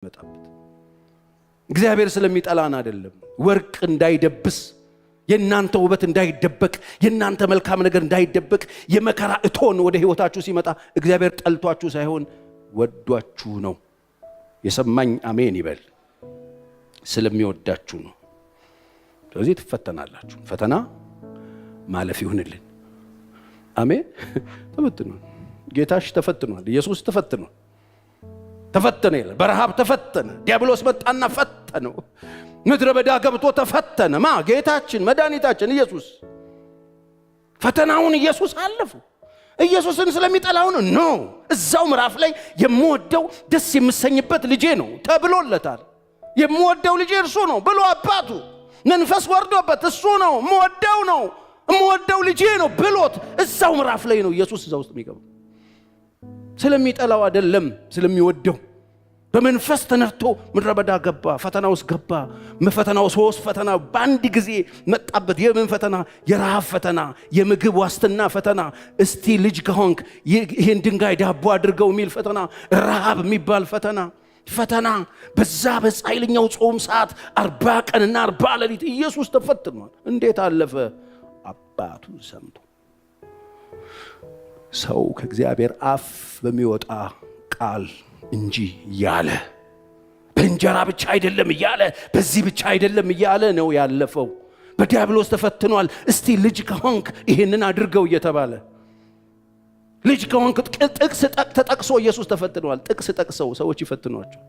መጣበት እግዚአብሔር ስለሚጠላን አይደለም። ወርቅ እንዳይደብስ የናንተ ውበት እንዳይደበቅ የናንተ መልካም ነገር እንዳይደበቅ የመከራ እቶን ወደ ህይወታችሁ ሲመጣ እግዚአብሔር ጠልቷችሁ ሳይሆን ወዷችሁ ነው። የሰማኝ አሜን ይበል። ስለሚወዳችሁ ነው። ስለዚህ ትፈተናላችሁ። ፈተና ማለፍ ይሁንልን። አሜን። ተፈትኗል። ጌታሽ ተፈትኗል። ኢየሱስ ተፈትኗል። ተፈተነ ይላል። በረሃብ ተፈተነ። ዲያብሎስ መጣና ፈተነው። ምድረ በዳ ገብቶ ተፈተነ። ጌታችን መድኃኒታችን ኢየሱስ ፈተናውን ኢየሱስ አለፉ። ኢየሱስን ስለሚጠላው ነው። እዛው ምዕራፍ ላይ የምወደው ደስ የምሰኝበት ልጄ ነው ተብሎለታል። የምወደው ልጄ እርሱ ነው ብሎ አባቱ መንፈስ ወርዶበት እሱ ነው የምወደው ልጄ ነው ብሎት እዛው ምዕራፍ ላይ ነው ኢየሱስ እዛው ውስጥ የሚገባው። ስለሚጠላው አይደለም፣ ስለሚወደው በመንፈስ ተነርቶ ምድረ በዳ ገባ። ፈተናው ውስጥ ገባ። ፈተናው ሶስት ፈተና በአንድ ጊዜ መጣበት። የምን ፈተና? የረሃብ ፈተና፣ የምግብ ዋስትና ፈተና። እስቲ ልጅ ከሆንክ ይህን ድንጋይ ዳቦ አድርገው የሚል ፈተና፣ ረሃብ የሚባል ፈተና በዛ በኃይለኛው ጾም ሰዓት 40 ቀንና 40 ሌሊት ኢየሱስ ተፈትኗል። እንዴት አለፈ? አባቱ ሰምቶ። ሰው ከእግዚአብሔር አፍ በሚወጣ ቃል እንጂ ያለ በእንጀራ ብቻ አይደለም እያለ በዚህ ብቻ አይደለም እያለ ነው ያለፈው። በዲያብሎስ ተፈትኗል። እስቲ ልጅ ከሆንክ ይሄንን አድርገው እየተባለ ልጅ ከሆንክ ጥቅስ ተጠቅሶ ኢየሱስ ተፈትኗል። ጥቅስ ጠቅሰው ሰዎች ይፈትኗቸው።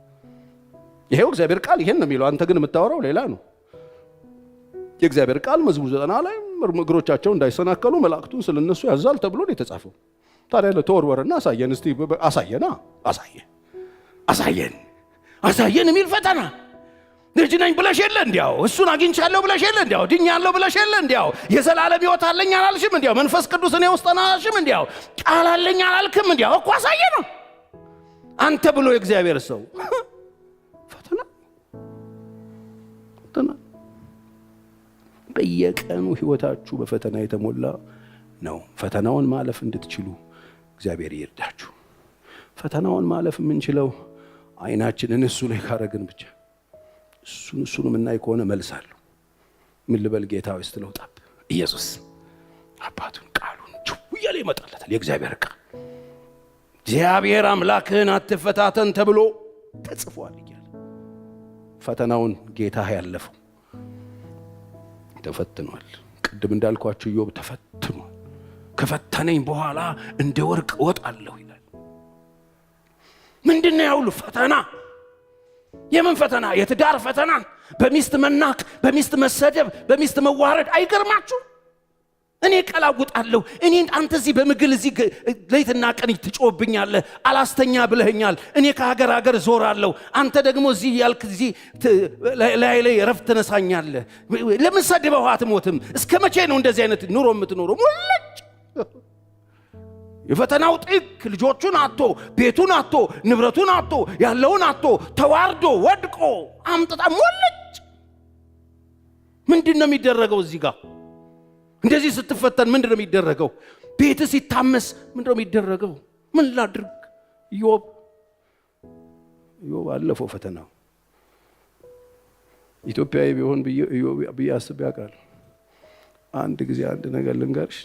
ይሄው እግዚአብሔር ቃል ይሄን ነው የሚለው። አንተ ግን የምታወራው ሌላ ነው። የእግዚአብሔር ቃል መዝሙር 90 ላይ እግሮቻቸው እንዳይሰናከሉ መላእክቱን ስለነሱ ያዛል ተብሎ ነው የተጻፈው። ታዲያ ለተወርወርና አሳየን እስቲ አሳየን የሚል ፈተና። ልጅ ነኝ ብለሽ የለ እንዲያው እሱን አግኝቻለሁ ብለሽ የለ እንዲያው ድኛለሁ ብለሽ የለ እንዲያው የዘላለም ሕይወት አለኝ አላልሽም እንዲያው መንፈስ ቅዱስ እኔ ውስጥ አላልሽም እንዲያው ቃል አለኝ አላልክም እንዲያው እኮ አሳየ ነው አንተ ብሎ የእግዚአብሔር ሰው ፈተና በየቀኑ ሕይወታችሁ በፈተና የተሞላ ነው። ፈተናውን ማለፍ እንድትችሉ እግዚአብሔር ይርዳችሁ። ፈተናውን ማለፍ የምንችለው አይናችንን እሱ ላይ ካረግን ብቻ። እሱን የምናይ ከሆነ መልሳለሁ። ምን ልበል ጌታ ሆይ ስትለው ጣብ ኢየሱስ አባቱን ቃሉን ጭው እያለ ይመጣለታል። የእግዚአብሔር ቃል እግዚአብሔር አምላክህን አትፈታተን ተብሎ ተጽፏል እያለ ፈተናውን ጌታ ያለፈው ተፈትኗል። ቅድም እንዳልኳችሁ ኢዮብ ተፈትኗል። ከፈተነኝ በኋላ እንደ ወርቅ እወጣለሁ ይላል። ምንድነው ያውሉ ፈተና? የምን ፈተና? የትዳር ፈተና፣ በሚስት መናቅ፣ በሚስት መሰደብ፣ በሚስት መዋረድ። አይገርማችሁ? እኔ ቀላውጣለሁ። እኔ አንተ እዚህ በምግል እዚህ ሌትና ቀን ትጮህብኛለህ፣ አላስተኛ ብለኸኛል። እኔ ከሀገር ዞራለሁ። አንተ ደግሞ እዚህ ያልክ እዚህ ላይ ረፍት ተነሳኛለህ። ለምን ሰድበው አትሞትም? እስከ መቼ ነው እንደዚህ አይነት ኑሮ የምትኖረው? ሙልጭ የፈተናው ጥግ ልጆቹን አጥቶ ቤቱን አጥቶ ንብረቱን አጥቶ ያለውን አጥቶ ተዋርዶ ወድቆ አምጥታ ሙልጭ። ምንድነው የሚደረገው እዚህ ጋር? እንደዚህ ስትፈተን ምንድነው የሚደረገው? ቤት ሲታመስ ምንድነው የሚደረገው? ምን ላድርግ? ኢዮብ አለፈው ፈተናው። ኢትዮጵያዊ ቢሆን ቢያስብ ያውቃል። አንድ ጊዜ አንድ ነገር ልንገርሽ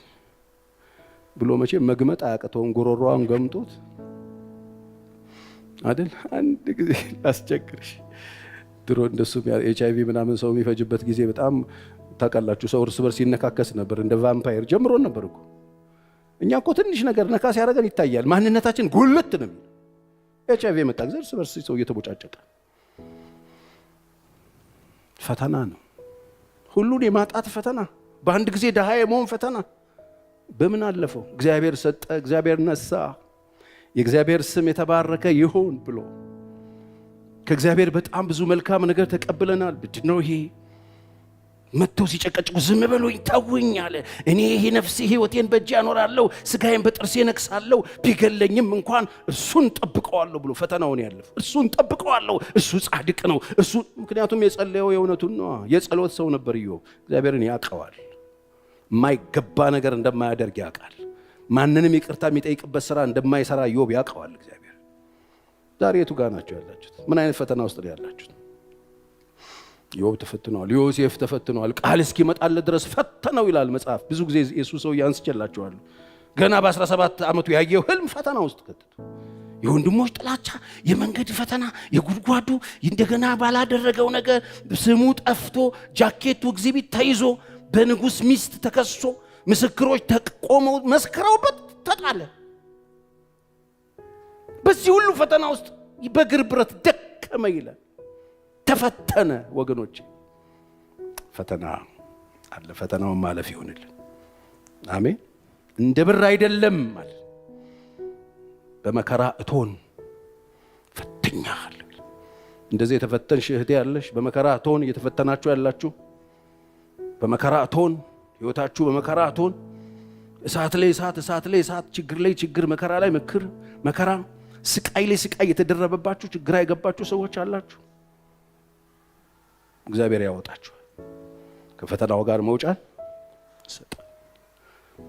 ብሎ መቼ መግመጥ አያቅተውም። ጉሮሮዋን ገምጦት አይደል? አንድ ጊዜ ላስቸግርሽ። ድሮ እንደሱ HIV ምናምን ሰው የሚፈጅበት ጊዜ በጣም ታውቃላችሁ። ሰው እርስ በርስ ይነካከስ ነበር። እንደ ቫምፓየር ጀምሮ ነበር እኮ። እኛ እኮ ትንሽ ነገር ነካ ሲያደርገን ይታያል። ማንነታችን ጉልት ነው። HIV የመጣ ጊዜ እርስ በርስ ሰው እየተቦጫጨቀ ፈተና ነው። ሁሉን የማጣት ፈተና፣ በአንድ ጊዜ ድሃ የመሆን ፈተና። በምን አለፈው? እግዚአብሔር ሰጠ፣ እግዚአብሔር ነሳ። የእግዚአብሔር ስም የተባረከ ይሁን ብሎ ከእግዚአብሔር በጣም ብዙ መልካም ነገር ተቀብለናል። ምንድነው ይሄ? መጥቶ ሲጨቀጭቁ ዝም በሉኝ ተውኝ አለ። እኔ ይሄ ነፍሴ ሕይወቴን በእጄ አኖራለሁ፣ ስጋዬን በጥርሴ ነክሳለሁ፣ ቢገለኝም እንኳን እርሱን ጠብቀዋለሁ ብሎ ፈተናውን ያለፈ እርሱን ጠብቀዋለሁ። እሱ ጻድቅ ነው። እሱ ምክንያቱም የጸለየው የእውነቱን ነው። የጸሎት ሰው ነበር ኢዮብ። እግዚአብሔርን ያውቀዋል። የማይገባ ነገር እንደማያደርግ ያውቃል። ማንንም ይቅርታ የሚጠይቅበት ስራ እንደማይሰራ ኢዮብ ያውቀዋል እግዚአብሔር። ዛሬ የቱ ጋር ናችሁ ያላችሁት? ምን አይነት ፈተና ውስጥ ነው ያላችሁት? ዮብ ተፈትኗል፣ ዮሴፍ ተፈትኗል። ቃል እስኪመጣለት ድረስ ፈተነው ይላል መጽሐፍ። ብዙ ጊዜ ኢየሱስ ሰው ያንስጨላችኋለሁ። ገና በ17 ዓመቱ ያየው ህልም ፈተና ውስጥ ከተተ። የወንድሞች ጥላቻ፣ የመንገድ ፈተና፣ የጉድጓዱ እንደገና ባላደረገው ነገር ስሙ ጠፍቶ ጃኬቱ ኤግዚቢት ተይዞ በንጉስ ሚስት ተከሶ ምስክሮች ተቆመው መስክረውበት ተጣለ። በዚህ ሁሉ ፈተና ውስጥ በእግር ብረት ደከመ ይላል። ተፈተነ። ወገኖች ፈተና አለ። ፈተናውን ማለፍ ይሆንልን። አሜን። እንደ ብር አይደለም ማለት በመከራ እቶን ፈትኛለሁ። እንደዚህ የተፈተንሽ እህቴ ያለሽ፣ በመከራ እቶን እየተፈተናችሁ ያላችሁ፣ በመከራ እቶን ህይወታችሁ በመከራ እቶን እሳት ላይ እሳት፣ እሳት ላይ እሳት፣ ችግር ላይ ችግር፣ መከራ ላይ መከራ፣ ስቃይ ላይ ስቃይ የተደረበባችሁ ችግር አይገባችሁ ሰዎች አላችሁ። እግዚአብሔር ያወጣችኋል። ከፈተናው ጋር መውጫን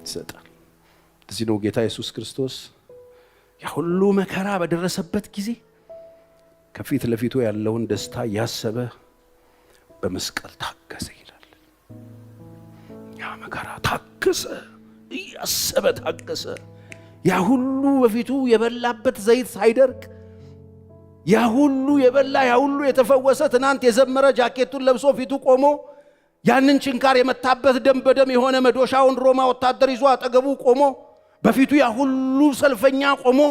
ይሰጣል። እዚህ ነው ጌታ ኢየሱስ ክርስቶስ ያ ሁሉ መከራ በደረሰበት ጊዜ ከፊት ለፊቱ ያለውን ደስታ ያሰበ በመስቀል ታገሰ ይላል። ያ መከራ ታገሰ፣ ያሰበ ታገሰ። ያ ሁሉ በፊቱ የበላበት ዘይት ሳይደርቅ፣ ያ ሁሉ የበላ ያ ሁሉ የተፈወሰ ትናንት የዘመረ ጃኬቱን ለብሶ ፊቱ ቆሞ ያንን ችንካር የመታበት ደም በደም የሆነ መዶሻውን ሮማ ወታደር ይዞ አጠገቡ ቆሞ በፊቱ ያ ሁሉ ሰልፈኛ ቆሞ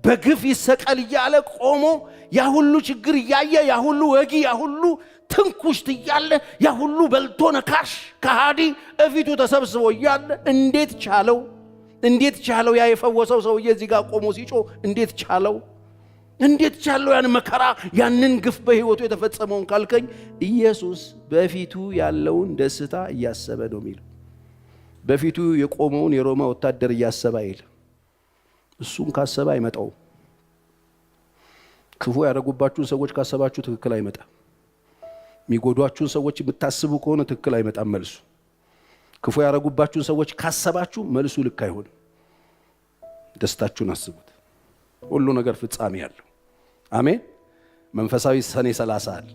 በግፍ ይሰቀል እያለ ቆሞ ያ ሁሉ ችግር እያየ ያ ሁሉ ወጊ ያ ሁሉ ትንኩሽት እያለ ያ ሁሉ በልቶ ነካሽ ከሃዲ እፊቱ ተሰብስቦ እያለ እንዴት ቻለው? ያ የፈወሰው ሰውዬ እዚህ ጋር ቆሞ ሲጮ እንዴት ቻለው? ያን መከራ ያንን ግፍ በህይወቱ የተፈጸመውን ካልከኝ ኢየሱስ በፊቱ ያለውን ደስታ እያሰበ ነው የሚለው። በፊቱ የቆመውን የሮማ ወታደር እያሰበ አይል። እሱን ካሰበ አይመጣው። ክፉ ያደረጉባችሁን ሰዎች ካሰባችሁ ትክክል አይመጣ። የሚጎዷችሁን ሰዎች የምታስቡ ከሆነ ትክክል አይመጣም መልሱ። ክፉ ያደረጉባችሁን ሰዎች ካሰባችሁ መልሱ ልክ አይሆንም። ደስታችሁን አስቡት። ሁሉ ነገር ፍጻሜ ያለው። አሜን። መንፈሳዊ ሰኔ 30 አለ።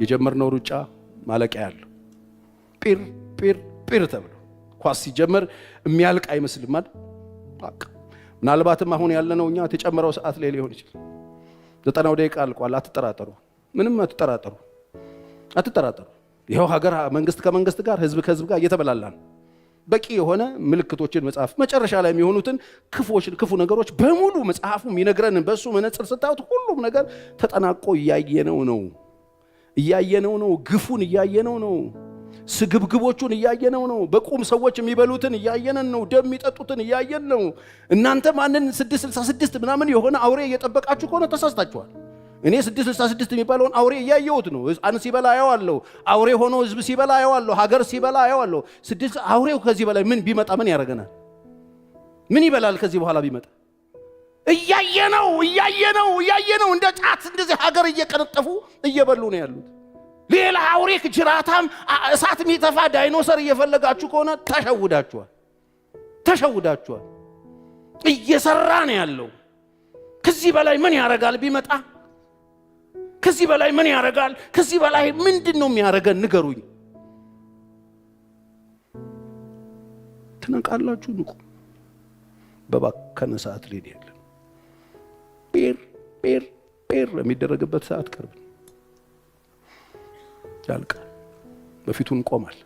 የጀመርነው ሩጫ ማለቂያ ያለው ጲር ተብሎ ኳስ ሲጀመር የሚያልቅ አይመስልም አይደል? ምናልባትም አሁን ያለነው እኛ ተጨመረው ሰዓት ላይ ሊሆን ይችላል። 90 ደቂቃ አልቋል። አትጠራጠሩ፣ ምንም አትጠራጠሩ። ይሄው ሀገር መንግስት ከመንግስት ጋር ህዝብ ከህዝብ ጋር እየተበላላ ነው። በቂ የሆነ ምልክቶችን መጽሐፍ መጨረሻ ላይ የሚሆኑትን ክፉ ነገሮች በሙሉ መጽሐፉ የሚነግረንን በሱ መነጽር ስታዩት ሁሉም ነገር ተጠናቆ እያየነው ነው። ግፉን እያየነው ነው። ስግብግቦቹን እያየነው ነው። በቁም ሰዎች የሚበሉትን እያየነን ነው። ደም የሚጠጡትን እያየን ነው። እናንተ ማንን 666 ምናምን የሆነ አውሬ እየጠበቃችሁ ከሆነ ተሳስታችኋል። እኔ 666 የሚባለውን አውሬ እያየሁት ነው። ሕፃን ሲበላ አየዋለሁ። አውሬ ሆኖ ህዝብ ሲበላ አየዋለሁ። ሀገር ሲበላ አየዋለሁ። አውሬው ከዚህ በላይ ምን ቢመጣ ምን ያደርገናል? ምን ይበላል ከዚህ በኋላ ቢመጣ? እያየነው እንደ ጫት እንደዚህ ሀገር እየቀነጠፉ እየበሉ ነው ያሉት። ሌላ አውሬ ጅራታም እሳት የሚተፋ ዳይኖሰር እየፈለጋችሁ ከሆነ ተሸውዳችኋል። እየሰራ ነው ያለው። ከዚህ በላይ ምን ያደርጋል ቢመጣ? ከዚህ በላይ ምን ያደርጋል? ከዚህ በላይ ምንድነው የሚያደርገን? ንገሩኝ። ትነቃላችሁ? ንቁ። በባከነ ሰዓት ላይ ያለን ጴር የሚደረግበት ሰዓት ቀርብ ያልቃል። በፊቱ እንቆማል።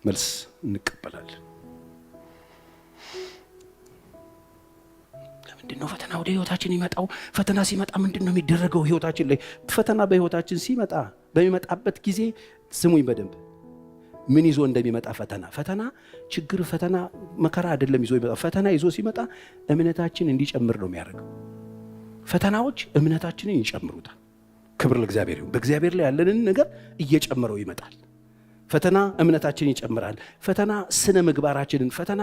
መልስ እንቀበላለን። ለምንድነው ፈተና ወደ ህይወታችን ይመጣው? ፈተና ሲመጣ ምንድነው የሚደረገው ህይወታችን ላይ? ፈተና በህይወታችን ሲመጣ በሚመጣበት ጊዜ ስሙኝ በደንብ ምን ይዞ እንደሚመጣ ፈተና ችግር፣ ፈተና መከራ አይደለም ይዞ ይመጣ። ፈተና ይዞ ሲመጣ እምነታችን እንዲጨምር ነው የሚያደርገው። ፈተናዎች እምነታችንን ይጨምሩታል። ክብር ለእግዚአብሔር ይሁን። በእግዚአብሔር ላይ ያለንን ነገር እየጨመረው ይመጣል። ፈተና እምነታችንን ይጨምራል። ፈተና ስነ ምግባራችንን፣ ፈተና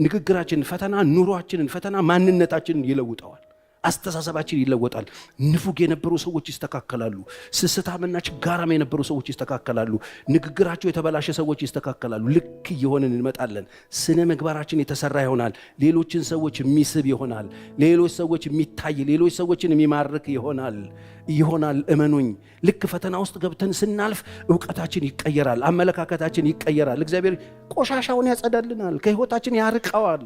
ንግግራችንን፣ ፈተና ኑሯችንን፣ ፈተና ማንነታችንን ይለውጠዋል። አስተሳሰባችን ይለወጣል። ንፉግ የነበሩ ሰዎች ይስተካከላሉ። ስስታምና ችጋራም የነበሩ ሰዎች ይስተካከላሉ። ንግግራቸው የተበላሸ ሰዎች ይስተካከላሉ። ልክ እየሆንን እንመጣለን። ስነ ምግባራችን የተሰራ ይሆናል። ሌሎችን ሰዎች የሚስብ ይሆናል። ሌሎች ሰዎች የሚታይ፣ ሌሎች ሰዎችን የሚማርክ ይሆናል። እመኑኝ። ልክ ፈተና ውስጥ ገብተን ስናልፍ ዕውቀታችን ይቀየራል። አመለካከታችን ይቀየራል። እግዚአብሔር ቆሻሻውን ያጸዳልናል። ከሕይወታችን ያርቀዋል።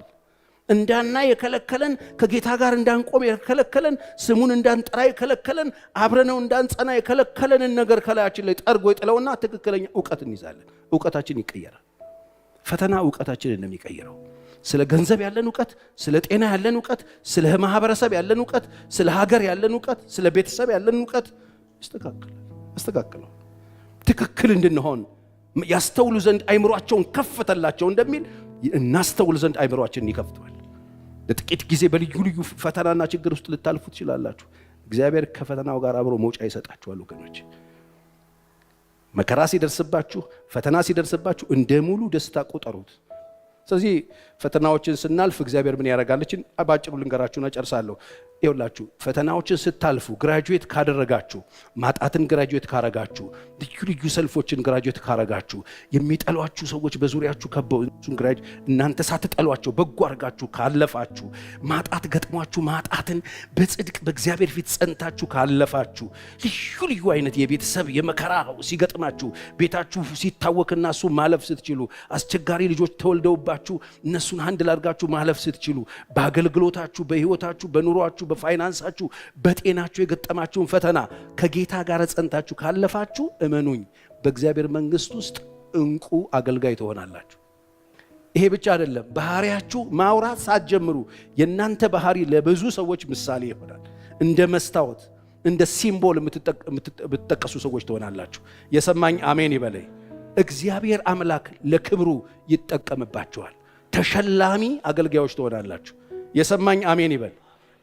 እንዳናይ የከለከለን፣ ከጌታ ጋር እንዳንቆም የከለከለን፣ ስሙን እንዳንጠራ የከለከለን፣ አብረነው እንዳንጸና የከለከለንን ነገር ከላያችን ላይ ጠርጎ ይጥለውና ትክክለኛ ዕውቀት እንይዛለን። ዕውቀታችን ይቀየራል። ፈተና ዕውቀታችንን እንደሚቀይረው ስለ ገንዘብ ያለን ዕውቀት፣ ስለ ጤና ያለን ዕውቀት፣ ስለ ማህበረሰብ ያለን ዕውቀት፣ ስለ ሀገር ያለን ዕውቀት፣ ስለ ቤተሰብ ያለን ዕውቀት ያስተካክላል። ትክክል እንድንሆን ያስተውሉ ዘንድ አይምሮአቸውን ከፈተላቸው እንደሚል እናስተውል ዘንድ አይምሮአችንን ይከፍተዋል። ለጥቂት ጊዜ በልዩ ልዩ ፈተናና ችግር ውስጥ ልታልፉ ትችላላችሁ። እግዚአብሔር ከፈተናው ጋር አብሮ መውጫ ይሰጣችኋል። ወገኖች መከራ ሲደርስባችሁ፣ ፈተና ሲደርስባችሁ እንደ ሙሉ ደስታ ቆጠሩት። ስለዚህ ፈተናዎችን ስናልፍ እግዚአብሔር ምን ያደርጋለችን ባጭሩ ልንገራችሁና ጨርሳለሁ። ይኸውላችሁ ፈተናዎችን ስታልፉ ግራጁዌት ካደረጋችሁ፣ ማጣትን ግራጁዌት ካረጋችሁ፣ ልዩ ልዩ ሰልፎችን ግራጁዌት ካረጋችሁ፣ የሚጠሏችሁ ሰዎች በዙሪያችሁ ከበው እናንተ ሳትጠሏቸው በጎ አድርጋችሁ ካለፋችሁ፣ ማጣት ገጥሟችሁ ማጣትን በጽድቅ በእግዚአብሔር ፊት ጸንታችሁ ካለፋችሁ፣ ልዩ ልዩ አይነት የቤተሰብ የመከራ ሲገጥማችሁ፣ ቤታችሁ ሲታወክና እሱ ማለፍ ስትችሉ፣ አስቸጋሪ ልጆች ተወልደውባችሁ እነሱን አንድ ላድርጋችሁ ማለፍ ስትችሉ፣ በአገልግሎታችሁ፣ በህይወታችሁ፣ በኑሯችሁ፣ በፋይናንሳችሁ፣ በጤናችሁ የገጠማችሁን ፈተና ከጌታ ጋር ጸንታችሁ ካለፋችሁ እመኑኝ በእግዚአብሔር መንግስት ውስጥ እንቁ አገልጋይ ትሆናላችሁ። ይሄ ብቻ አይደለም፣ ባህሪያችሁ ማውራት ሳትጀምሩ የእናንተ ባህሪ ለብዙ ሰዎች ምሳሌ ይሆናል። እንደ መስታወት እንደ ሲምቦል የምትጠቀሱ ሰዎች ትሆናላችሁ። የሰማኝ አሜን ይበለኝ። እግዚአብሔር አምላክ ለክብሩ ይጠቀምባችኋል። ተሸላሚ አገልጋዮች ትሆናላችሁ። የሰማኝ አሜን ይበል።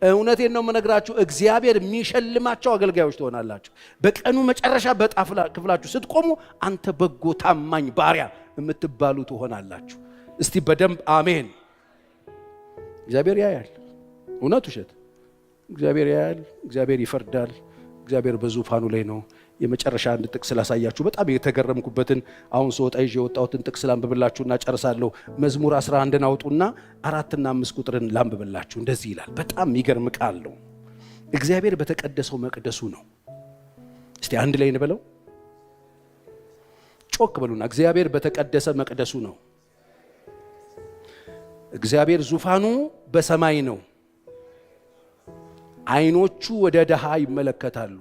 እውነቴን ነው የምነግራችሁ። እግዚአብሔር የሚሸልማቸው አገልጋዮች ትሆናላችሁ። በቀኑ መጨረሻ በዕጣ ክፍላችሁ ስትቆሙ አንተ በጎ ታማኝ ባሪያ የምትባሉ ትሆናላችሁ። እስቲ በደንብ አሜን። እግዚአብሔር ያያል። እውነት ውሸት? እግዚአብሔር ያያል። እግዚአብሔር ይፈርዳል። እግዚአብሔር በዙፋኑ ላይ ነው። የመጨረሻ አንድ ጥቅስ ላሳያችሁ። በጣም የተገረምኩበትን አሁን ስወጣ ይዤ የወጣሁትን ጥቅስ ላንብብላችሁና ጨርሳለሁ። መዝሙር 11 አውጡና 4 እና 5 ቁጥርን ላንብብላችሁ። እንደዚህ ይላል። በጣም የሚገርም ቃል ነው። እግዚአብሔር በተቀደሰው መቅደሱ ነው። እስቲ አንድ ላይ እንበለው፣ ጮክ በሉና እግዚአብሔር በተቀደሰ መቅደሱ ነው። እግዚአብሔር ዙፋኑ በሰማይ ነው። አይኖቹ ወደ ድሃ ይመለከታሉ።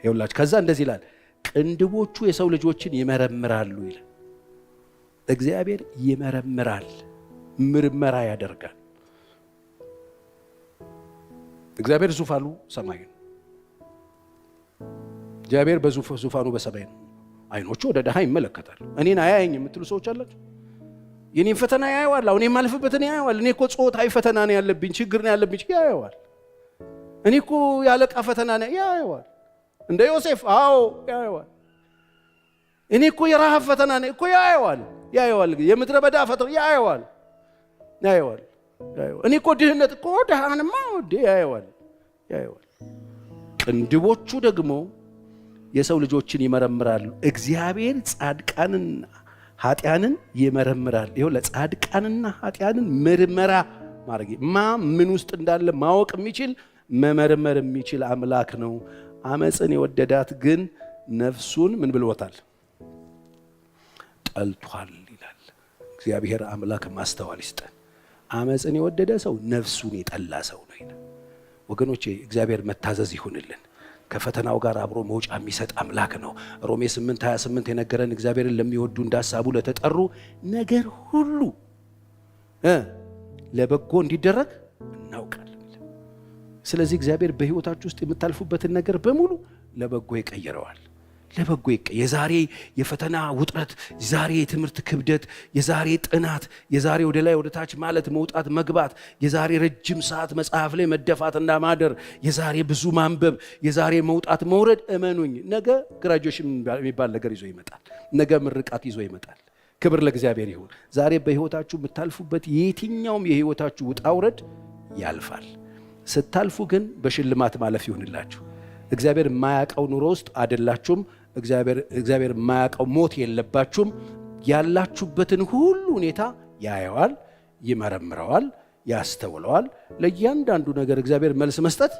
ይኸውላችሁ ከዛ እንደዚህ ይላል፣ ቅንድቦቹ የሰው ልጆችን ይመረምራሉ ይላል። እግዚአብሔር ይመረምራል፣ ምርመራ ያደርጋል። እግዚአብሔር ዙፋኑ ሰማይ ነው። እግዚአብሔር በዙፋኑ በሰማይ ነው። አይኖቹ ወደ ድሃ ይመለከታሉ። እኔን አያየኝ የምትሉ ሰዎች አላችሁ። የኔን ፈተና ያየዋል። አሁን የማልፍበትን ያየዋል። እኔ እኮ ጾታዊ ፈተና ነው ያለብኝ፣ ችግር ነው ያለብኝ፣ ያየዋል። እኔ እኮ ያለቃ ፈተና ነው ያየዋል። እንደ ዮሴፍ አዎ ያየዋል። እኔ እኮ የረሃብ ፈተና ነው እኮ ያየዋል። የምድረ በዳ ፈተና ያየዋል። እኔ እኮ ድህነት እኮ ድሃንማ ያየዋል። ቅንድቦቹ ደግሞ የሰው ልጆችን ይመረምራሉ። እግዚአብሔር ጻድቃንና ኃጢያንን ይመረምራል። ይኸው ለጻድቃንና ኃጢያንን ምርመራ ማድረግ ምን ውስጥ እንዳለ ማወቅ የሚችል መመርመር የሚችል አምላክ ነው። አመፅን የወደዳት ግን ነፍሱን ምን ብሎታል? ጠልቷል ይላል። እግዚአብሔር አምላክ ማስተዋል ይስጠን። አመፅን የወደደ ሰው ነፍሱን የጠላ ሰው ነው ይላል። ወገኖቼ እግዚአብሔር መታዘዝ ይሁንልን። ከፈተናው ጋር አብሮ መውጫ የሚሰጥ አምላክ ነው። ሮሜ 8:28 የነገረን እግዚአብሔርን ለሚወዱ እንዳሳቡ ለተጠሩ ነገር ሁሉ ለበጎ እንዲደረግ እናውቃለን። ስለዚህ እግዚአብሔር በሕይወታችሁ ውስጥ የምታልፉበትን ነገር በሙሉ ለበጎ ይቀይረዋል። የዛሬ የፈተና ውጥረት፣ የዛሬ የትምህርት ክብደት፣ የዛሬ ጥናት፣ የዛሬ ወደ ላይ ወደ ታች ማለት መውጣት መግባት፣ የዛሬ ረጅም ሰዓት መጽሐፍ ላይ መደፋትና ማደር፣ የዛሬ ብዙ ማንበብ፣ የዛሬ መውጣት መውረድ፣ እመኑኝ ነገ ግራጁዌሽን የሚባል ነገር ይዞ ይመጣል። ነገ ምርቃት ይዞ ይመጣል። ክብር ለእግዚአብሔር ይሁን። ዛሬ በሕይወታችሁ የምታልፉበት የትኛውም የሕይወታችሁ ውጣ ውረድ ያልፋል። ስታልፉ ግን በሽልማት ማለፍ ይሁንላችሁ። እግዚአብሔር የማያውቀው ኑሮ ውስጥ አይደላችሁም። እግዚአብሔር የማያውቀው ሞት የለባችሁም። ያላችሁበትን ሁሉ ሁኔታ ያየዋል፣ ይመረምረዋል፣ ያስተውለዋል። ለእያንዳንዱ ነገር እግዚአብሔር መልስ መስጠት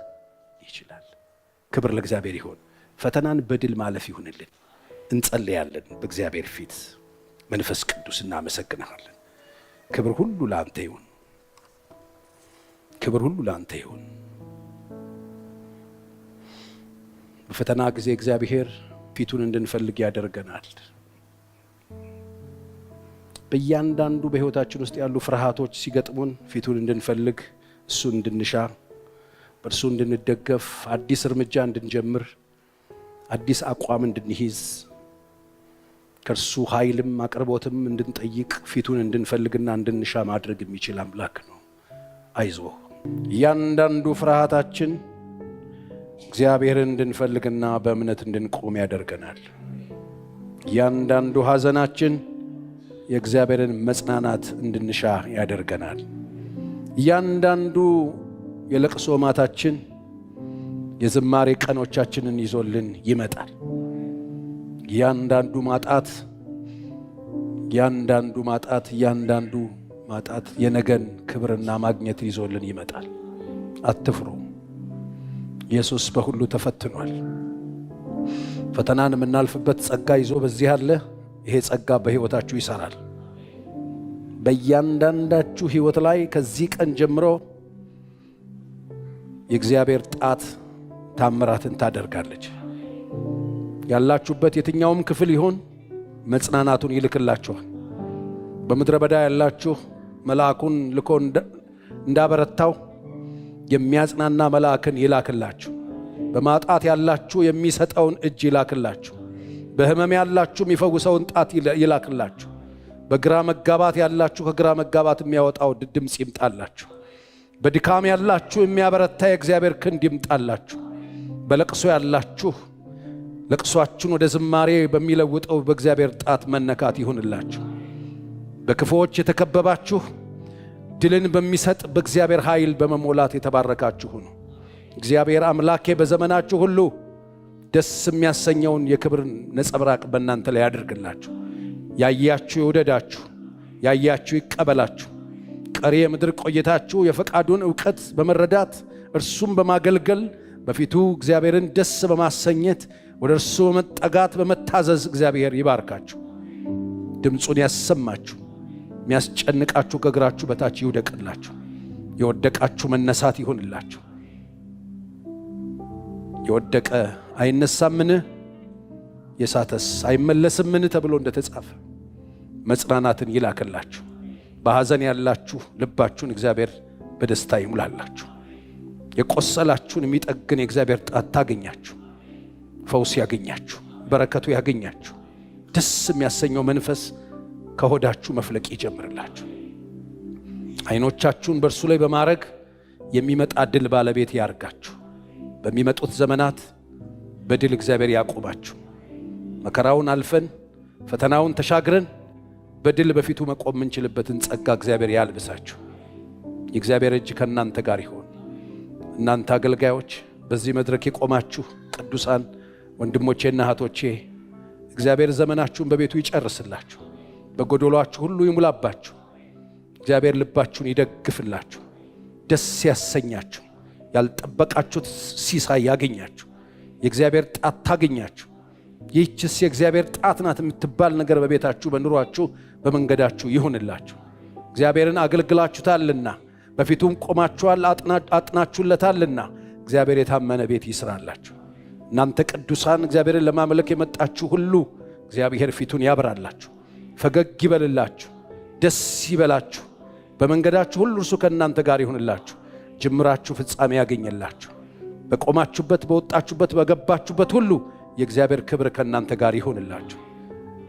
ይችላል። ክብር ለእግዚአብሔር ይሁን። ፈተናን በድል ማለፍ ይሁንልን። እንጸልያለን በእግዚአብሔር ፊት። መንፈስ ቅዱስ እናመሰግንሃለን። ክብር ሁሉ ለአንተ ይሁን። ክብር ሁሉ ለአንተ ይሁን። በፈተና ጊዜ እግዚአብሔር ፊቱን እንድንፈልግ ያደርገናል። በእያንዳንዱ በሕይወታችን ውስጥ ያሉ ፍርሃቶች ሲገጥሙን ፊቱን እንድንፈልግ፣ እሱን እንድንሻ፣ በእርሱ እንድንደገፍ፣ አዲስ እርምጃ እንድንጀምር፣ አዲስ አቋም እንድንይዝ፣ ከእርሱ ኃይልም አቅርቦትም እንድንጠይቅ፣ ፊቱን እንድንፈልግና እንድንሻ ማድረግ የሚችል አምላክ ነው። አይዞህ። እያንዳንዱ ፍርሃታችን እግዚአብሔርን እንድንፈልግና በእምነት እንድንቆም ያደርገናል። እያንዳንዱ ሐዘናችን የእግዚአብሔርን መጽናናት እንድንሻ ያደርገናል። እያንዳንዱ የለቅሶ ማታችን የዝማሬ ቀኖቻችንን ይዞልን ይመጣል። እያንዳንዱ ማጣት የነገን ክብርና ማግኘት ይዞልን ይመጣል። አትፍሩ። ኢየሱስ በሁሉ ተፈትኗል። ፈተናን የምናልፍበት ጸጋ ይዞ በዚህ አለ። ይሄ ጸጋ በሕይወታችሁ ይሰራል። በእያንዳንዳችሁ ሕይወት ላይ ከዚህ ቀን ጀምሮ የእግዚአብሔር ጣት ታምራትን ታደርጋለች። ያላችሁበት የትኛውም ክፍል ይሆን መጽናናቱን ይልክላችኋል። በምድረ በዳ ያላችሁ መልአኩን ልኮ እንዳበረታው የሚያጽናና መልአክን ይላክላችሁ። በማጣት ያላችሁ የሚሰጠውን እጅ ይላክላችሁ። በሕመም ያላችሁ የሚፈውሰውን ጣት ይላክላችሁ። በግራ መጋባት ያላችሁ ከግራ መጋባት የሚያወጣው ድምፅ ይምጣላችሁ። በድካም ያላችሁ የሚያበረታ የእግዚአብሔር ክንድ ይምጣላችሁ። በለቅሶ ያላችሁ ለቅሷችሁን ወደ ዝማሬ በሚለውጠው በእግዚአብሔር ጣት መነካት ይሁንላችሁ። በክፉዎች የተከበባችሁ ድልን በሚሰጥ በእግዚአብሔር ኃይል በመሞላት የተባረካችሁ ሁኑ። እግዚአብሔር አምላኬ በዘመናችሁ ሁሉ ደስ የሚያሰኘውን የክብር ነጸብራቅ በእናንተ ላይ ያድርግላችሁ። ያያችሁ ይውደዳችሁ፣ ያያችሁ ይቀበላችሁ። ቀሪ የምድር ቆይታችሁ የፈቃዱን ዕውቀት በመረዳት እርሱም በማገልገል በፊቱ እግዚአብሔርን ደስ በማሰኘት ወደ እርሱ በመጠጋት በመታዘዝ እግዚአብሔር ይባርካችሁ። ድምፁን ያሰማችሁ። የሚያስጨንቃችሁ ከእግራችሁ በታች ይውደቅላችሁ። የወደቃችሁ መነሳት ይሁንላችሁ። የወደቀ አይነሳምን? የሳተስ አይመለስምን? ተብሎ እንደተጻፈ መጽናናትን ይላክላችሁ። በሐዘን ያላችሁ ልባችሁን እግዚአብሔር በደስታ ይሙላላችሁ። የቆሰላችሁን የሚጠግን የእግዚአብሔር ጣት ታገኛችሁ። ፈውስ ያገኛችሁ፣ በረከቱ ያገኛችሁ። ደስ የሚያሰኘው መንፈስ ከሆዳችሁ መፍለቅ ይጀምርላችሁ። ዓይኖቻችሁን በእርሱ ላይ በማድረግ የሚመጣ ድል ባለቤት ያርጋችሁ። በሚመጡት ዘመናት በድል እግዚአብሔር ያቆማችሁ። መከራውን አልፈን ፈተናውን ተሻግረን በድል በፊቱ መቆም የምንችልበትን ጸጋ እግዚአብሔር ያልብሳችሁ። የእግዚአብሔር እጅ ከእናንተ ጋር ይሆን። እናንተ አገልጋዮች፣ በዚህ መድረክ የቆማችሁ ቅዱሳን ወንድሞቼና እህቶቼ፣ እግዚአብሔር ዘመናችሁን በቤቱ ይጨርስላችሁ። በጎዶሏችሁ ሁሉ ይሙላባችሁ። እግዚአብሔር ልባችሁን ይደግፍላችሁ፣ ደስ ያሰኛችሁ። ያልጠበቃችሁት ሲሳይ ያገኛችሁ። የእግዚአብሔር ጣት ታገኛችሁ። ይህችስ የእግዚአብሔር ጣት ናት የምትባል ነገር በቤታችሁ፣ በኑሯችሁ፣ በመንገዳችሁ ይሁንላችሁ። እግዚአብሔርን አገልግላችሁታልና በፊቱም ቆማችኋል፣ አጥናችሁለታልና እግዚአብሔር የታመነ ቤት ይስራላችሁ። እናንተ ቅዱሳን እግዚአብሔርን ለማምለክ የመጣችሁ ሁሉ እግዚአብሔር ፊቱን ያብራላችሁ፣ ፈገግ ይበልላችሁ፣ ደስ ይበላችሁ። በመንገዳችሁ ሁሉ እርሱ ከእናንተ ጋር ይሁንላችሁ። ጅምራችሁ ፍጻሜ ያገኘላችሁ። በቆማችሁበት፣ በወጣችሁበት፣ በገባችሁበት ሁሉ የእግዚአብሔር ክብር ከእናንተ ጋር ይሁንላችሁ።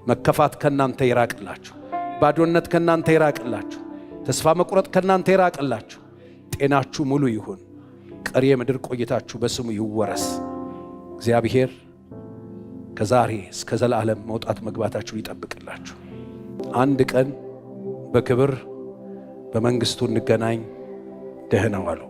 መከፋት ከእናንተ ይራቅላችሁ። ባዶነት ከእናንተ ይራቅላችሁ። ተስፋ መቁረጥ ከእናንተ ይራቅላችሁ። ጤናችሁ ሙሉ ይሁን። ቀሪ የምድር ቆይታችሁ በስሙ ይወረስ። እግዚአብሔር ከዛሬ እስከ ዘላለም መውጣት መግባታችሁን ይጠብቅላችሁ። አንድ ቀን በክብር በመንግሥቱ እንገናኝ። ደህና ዋሉ።